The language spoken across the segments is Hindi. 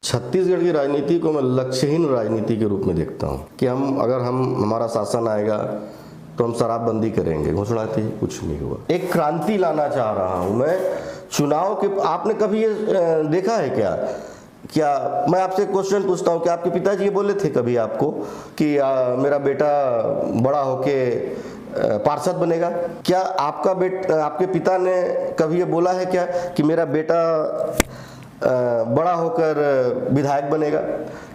छत्तीसगढ़ की राजनीति को मैं लक्ष्यहीन राजनीति के रूप में देखता हूं कि अगर हमारा शासन आएगा तो हम शराबबंदी करेंगे। घोषणा थी, कुछ नहीं हुआ। एक क्रांति लाना चाह रहा हूं मैं। चुनाव के आपने कभी ये देखा है क्या मैं आपसे क्वेश्चन पूछता हूं कि आपके पिताजी ये बोले थे कभी आपको कि मेरा बेटा बड़ा होके पार्षद बनेगा? क्या आपके पिता ने कभी ये बोला है क्या कि मेरा बेटा बड़ा होकर विधायक बनेगा?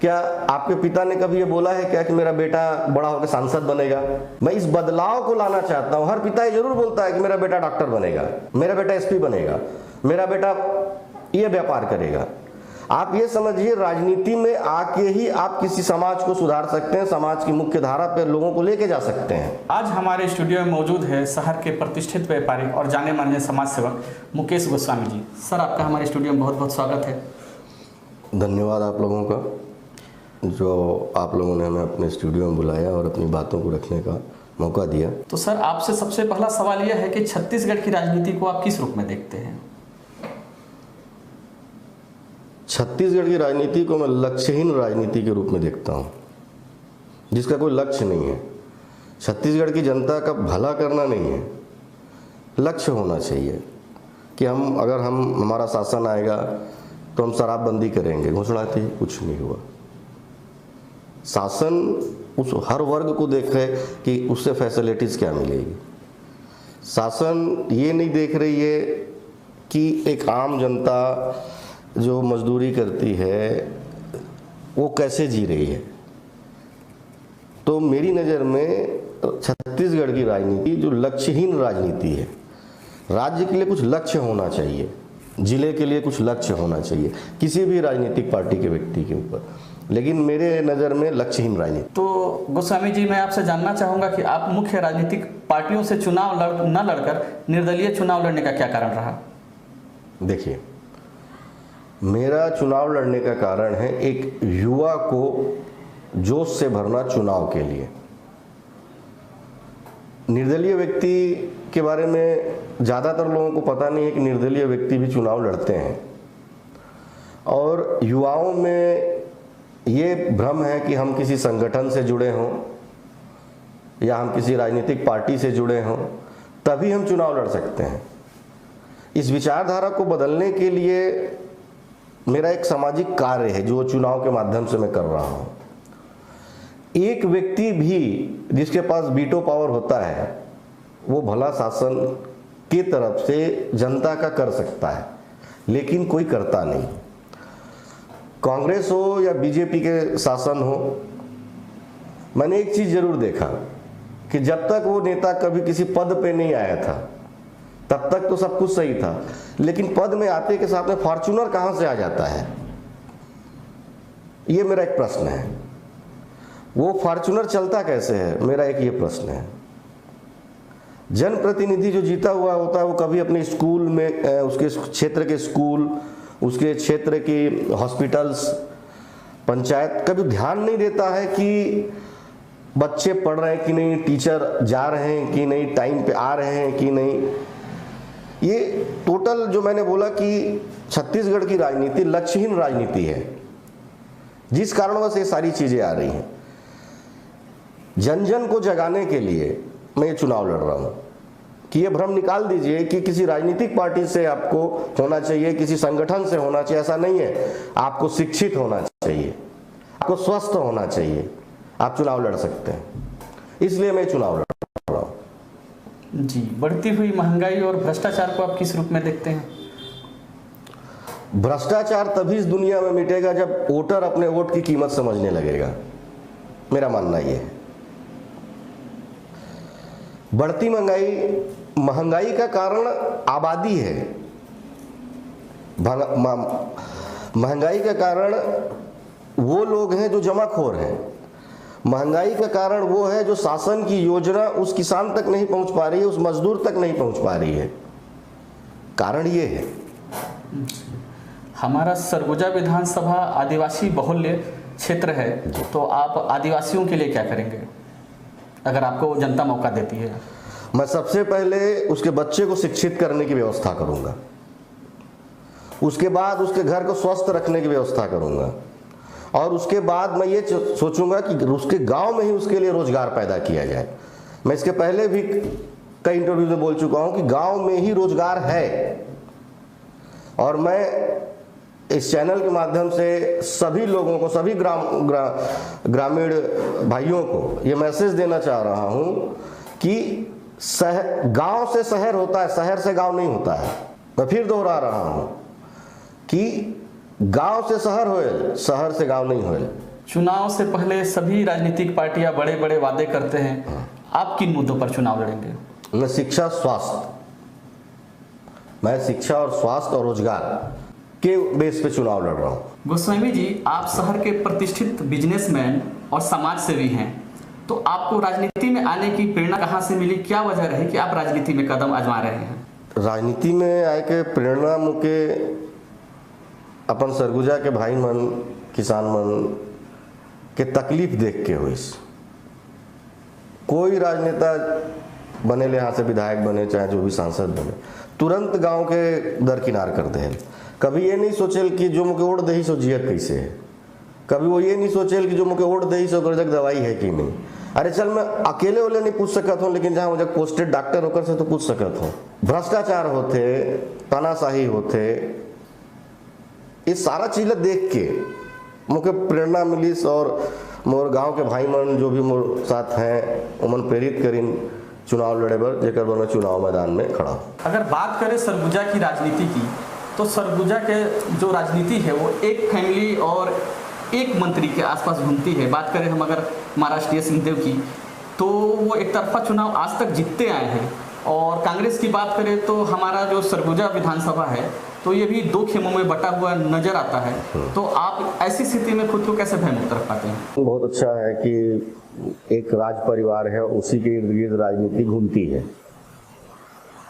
क्या आपके पिता ने कभी ये बोला है क्या कि मेरा बेटा बड़ा होकर सांसद बनेगा? मैं इस बदलाव को लाना चाहता हूं। हर पिता ये जरूर बोलता है कि मेरा बेटा डॉक्टर बनेगा, मेरा बेटा एसपी बनेगा, मेरा बेटा ये व्यापार करेगा। आप ये समझिए, राजनीति में आके ही आप किसी समाज को सुधार सकते हैं, समाज की मुख्य धारा पर लोगों को लेके जा सकते हैं। आज हमारे स्टूडियो में मौजूद है शहर के प्रतिष्ठित व्यापारी और जाने माने समाज सेवक मुकेश गोस्वामी जी। सर, आपका हमारे स्टूडियो में बहुत बहुत स्वागत है। धन्यवाद आप लोगों का, जो आप लोगों ने हमें अपने स्टूडियो में बुलाया और अपनी बातों को रखने का मौका दिया। तो सर, आपसे सबसे पहला सवाल यह है कि छत्तीसगढ़ की राजनीति को आप किस रूप में देखते हैं? छत्तीसगढ़ की राजनीति को मैं लक्ष्यहीन राजनीति के रूप में देखता हूं, जिसका कोई लक्ष्य नहीं है। छत्तीसगढ़ की जनता का भला करना नहीं है, लक्ष्य होना चाहिए कि अगर हमारा शासन आएगा तो हम शराबबंदी करेंगे। घोषणा थी, कुछ नहीं हुआ। शासन उस हर वर्ग को देख रहे कि उससे फैसिलिटीज क्या मिलेगी। शासन ये नहीं देख रही है कि एक आम जनता जो मजदूरी करती है वो कैसे जी रही है। तो मेरी नज़र में छत्तीसगढ़ की राजनीति जो लक्ष्यहीन राजनीति है। राज्य के लिए कुछ लक्ष्य होना चाहिए, जिले के लिए कुछ लक्ष्य होना चाहिए किसी भी राजनीतिक पार्टी के व्यक्ति के ऊपर, लेकिन मेरे नज़र में लक्ष्यहीन राजनीति। तो गोस्वामी जी, मैं आपसे जानना चाहूँगा कि आप मुख्य राजनीतिक पार्टियों से चुनाव न लड़कर निर्दलीय चुनाव लड़ने का क्या कारण रहा? देखिए, मेरा चुनाव लड़ने का कारण है एक युवा को जोश से भरना चुनाव के लिए। निर्दलीय व्यक्ति के बारे में ज़्यादातर लोगों को पता नहीं है कि निर्दलीय व्यक्ति भी चुनाव लड़ते हैं, और युवाओं में ये भ्रम है कि हम किसी संगठन से जुड़े हों या हम किसी राजनीतिक पार्टी से जुड़े हों तभी हम चुनाव लड़ सकते हैं। इस विचारधारा को बदलने के लिए मेरा एक सामाजिक कार्य है जो चुनाव के माध्यम से मैं कर रहा हूं। एक व्यक्ति भी जिसके पास वीटो पावर होता है वो भला शासन की तरफ से जनता का कर सकता है, लेकिन कोई करता नहीं। कांग्रेस हो या बीजेपी के शासन हो, मैंने एक चीज जरूर देखा कि जब तक वो नेता कभी किसी पद पे नहीं आया था तब तक तो सब कुछ सही था, लेकिन पद में आते के साथ में फॉर्च्यूनर कहां से आ जाता है, ये मेरा एक प्रश्न है। वो फॉर्च्यूनर चलता कैसे है, मेरा एक ये प्रश्न है। जनप्रतिनिधि जो जीता हुआ होता है वो कभी अपने स्कूल में, उसके क्षेत्र के स्कूल, उसके क्षेत्र की हॉस्पिटल्स, पंचायत कभी ध्यान नहीं देता है कि बच्चे पढ़ रहे हैं कि नहीं, टीचर जा रहे हैं कि नहीं, टाइम पे आ रहे हैं कि नहीं। ये टोटल जो मैंने बोला कि छत्तीसगढ़ की राजनीति लक्ष्यहीन राजनीति है, जिस कारणवश ये सारी चीजें आ रही हैं। जन जन को जगाने के लिए मैं ये चुनाव लड़ रहा हूं कि ये भ्रम निकाल दीजिए कि किसी राजनीतिक पार्टी से आपको होना चाहिए, किसी संगठन से होना चाहिए, ऐसा नहीं है। आपको शिक्षित होना चाहिए, आपको स्वस्थ होना चाहिए, आप चुनाव लड़ सकते हैं। इसलिए मैं चुनाव लड़ रहा हूं। जी, बढ़ती हुई महंगाई और भ्रष्टाचार को आप किस रूप में देखते हैं? भ्रष्टाचार तभी इस दुनिया में मिटेगा जब वोटर अपने वोट की कीमत समझने लगेगा, मेरा मानना यह है। बढ़ती महंगाई का कारण आबादी है। महंगाई का कारण वो लोग हैं जो जमाखोर हैं। महंगाई का कारण वो है जो शासन की योजना उस किसान तक नहीं पहुंच पा रही है, उस मजदूर तक नहीं पहुंच पा रही है। कारण ये है। हमारा सरगुजा विधानसभा आदिवासी बहुल्य क्षेत्र है, तो आप आदिवासियों के लिए क्या करेंगे अगर आपको जनता मौका देती है? मैं सबसे पहले उसके बच्चे को शिक्षित करने की व्यवस्था करूंगा। उसके बाद उसके घर को स्वस्थ रखने की व्यवस्था करूंगा, और उसके बाद मैं ये सोचूंगा कि उसके गांव में ही उसके लिए रोजगार पैदा किया जाए। मैं इसके पहले भी कई इंटरव्यू में बोल चुका हूं कि गांव में ही रोजगार है, और मैं इस चैनल के माध्यम से सभी लोगों को, सभी ग्रामीण भाइयों को ये मैसेज देना चाह रहा हूं कि गांव से शहर होता है, शहर से गांव नहीं होता है। मैं फिर दोहरा रहा हूं कि गांव से शहर होए, शहर से गांव नहीं होए। चुनाव से पहले सभी राजनीतिक पार्टियां बड़े बड़े वादे करते हैं, आप किन मुद्दों पर चुनाव लड़ेंगे? मैं शिक्षा और स्वास्थ्य और रोजगार के बेस पे चुनाव लड़ रहा हूं। गोस्वामी जी, आप शहर के प्रतिष्ठित बिजनेसमैन और समाज सेवी हैं, तो आपको राजनीति में आने की प्रेरणा कहां से मिली? क्या वजह रही कि आप राजनीति में कदम आजमा रहे हैं? राजनीति में आए के प्रेरणा मुके अपन सरगुजा के भाई मन, किसान मन के तकलीफ देख के हुई। कोई राजनेता बने ले, यहाँ से विधायक बने चाहे जो भी सांसद बने, तुरंत गांव के दरकिनार कर दे। कभी ये नहीं सोचेल कि जो मुके ओढ़ दही सो जियत कैसे है। कभी वो ये नहीं सोचेल कि जो मुके ओढ़ दही सो गर्जक दवाई है कि नहीं। अरे चल, मैं अकेले वाले नहीं पूछ सकता हूँ, लेकिन जहाँ मुझे पोस्टेड डॉक्टर होकर से तो पूछ सकता हूँ। भ्रष्टाचार होते, तानाशाही होते, ये सारा चीज़ देख के मुझे प्रेरणा मिली, और मोर गांव के भाई मन जो भी मोर साथ हैं उमन प्रेरित करीन चुनाव लड़े बर, जेकर बर मैं चुनाव मैदान में खड़ा हूँ। अगर बात करें सरगुजा की राजनीति की, तो सरगुजा के जो राजनीति है वो एक फैमिली और एक मंत्री के आसपास घूमती है। बात करें हम अगर महाराष्ट्र सिंहदेव की, तो वो एक तरफा चुनाव आज तक जीतते आए हैं, और कांग्रेस की बात करें तो हमारा जो सरगुजा विधानसभा है तो ये भी दो खेमों में बटा हुआ नजर आता है। तो आप ऐसी स्थिति में खुद को कैसे भयमुक्त रख पाते हैं? बहुत अच्छा है कि एक राज परिवार है, उसी के इर्द गिर्द राजनीति घूमती है,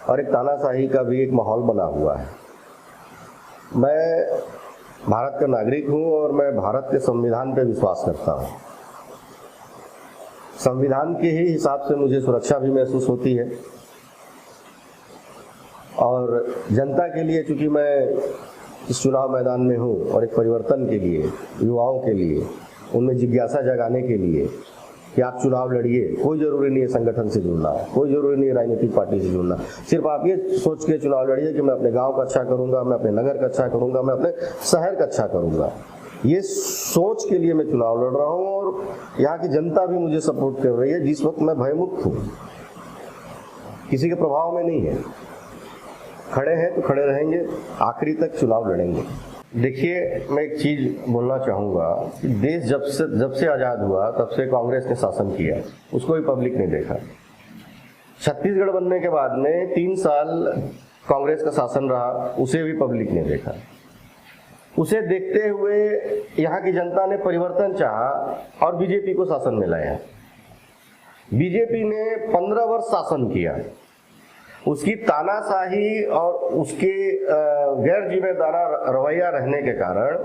और एक तानाशाही का भी एक माहौल बना हुआ है। मैं भारत का नागरिक हूं और मैं भारत के संविधान पर विश्वास करता हूं। संविधान के ही हिसाब से मुझे सुरक्षा भी महसूस होती है, और जनता के लिए, चूंकि मैं इस चुनाव मैदान में हूँ और एक परिवर्तन के लिए, युवाओं के लिए, उनमें जिज्ञासा जगाने के लिए कि आप चुनाव लड़िए। कोई ज़रूरी नहीं है संगठन से जुड़ना, कोई ज़रूरी नहीं है राजनीतिक पार्टी से जुड़ना। सिर्फ आप ये सोच के चुनाव लड़िए कि मैं अपने गांव का अच्छा करूँगा, मैं अपने नगर का अच्छा करूँगा, मैं अपने शहर का अच्छा करूँगा। ये सोच के लिए मैं चुनाव लड़ रहा हूँ, और यहाँ की जनता भी मुझे सपोर्ट कर रही है। जिस वक्त मैं भयमुक्त हूँ, किसी के प्रभाव में नहीं है, खड़े हैं तो खड़े रहेंगे, आखिरी तक चुनाव लड़ेंगे। देखिए, मैं एक चीज़ बोलना चाहूँगा कि देश जब से आज़ाद हुआ तब से कांग्रेस ने शासन किया, उसको भी पब्लिक ने देखा। छत्तीसगढ़ बनने के बाद में 3 साल कांग्रेस का शासन रहा, उसे भी पब्लिक ने देखा। उसे देखते हुए यहाँ की जनता ने परिवर्तन चाहा और बीजेपी को शासन में लाया। बीजेपी ने 15 वर्ष शासन किया। उसकी तानाशाही और उसके गैर जिम्मेदार रवैया रहने के कारण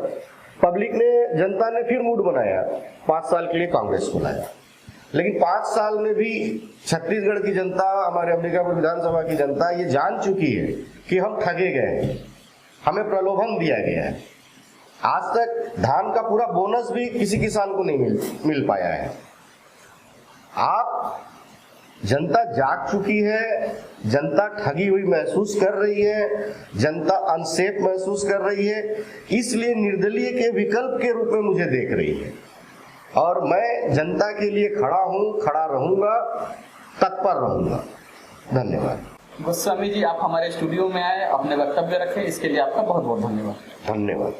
पब्लिक ने, जनता ने फिर मूड बनाया, 5 साल के लिए कांग्रेस को लाया। लेकिन 5 साल में भी छत्तीसगढ़ की जनता, हमारे अंबिकापुर विधानसभा की जनता ये जान चुकी है कि हम ठगे गए हैं, हमें प्रलोभन दिया गया है। आज तक धान का पूरा बोनस भी किसी किसान को नहीं मिल पाया है। आप, जनता जाग चुकी है, जनता ठगी हुई महसूस कर रही है, जनता अनसेफ महसूस कर रही है, इसलिए निर्दलीय के विकल्प के रूप में मुझे देख रही है, और मैं जनता के लिए खड़ा हूं, खड़ा रहूंगा, तत्पर रहूंगा। धन्यवाद। गोस्वामी जी, आप हमारे स्टूडियो में आए, अपने वक्तव्य रखें, इसके लिए आपका बहुत बहुत धन्यवाद। धन्यवाद।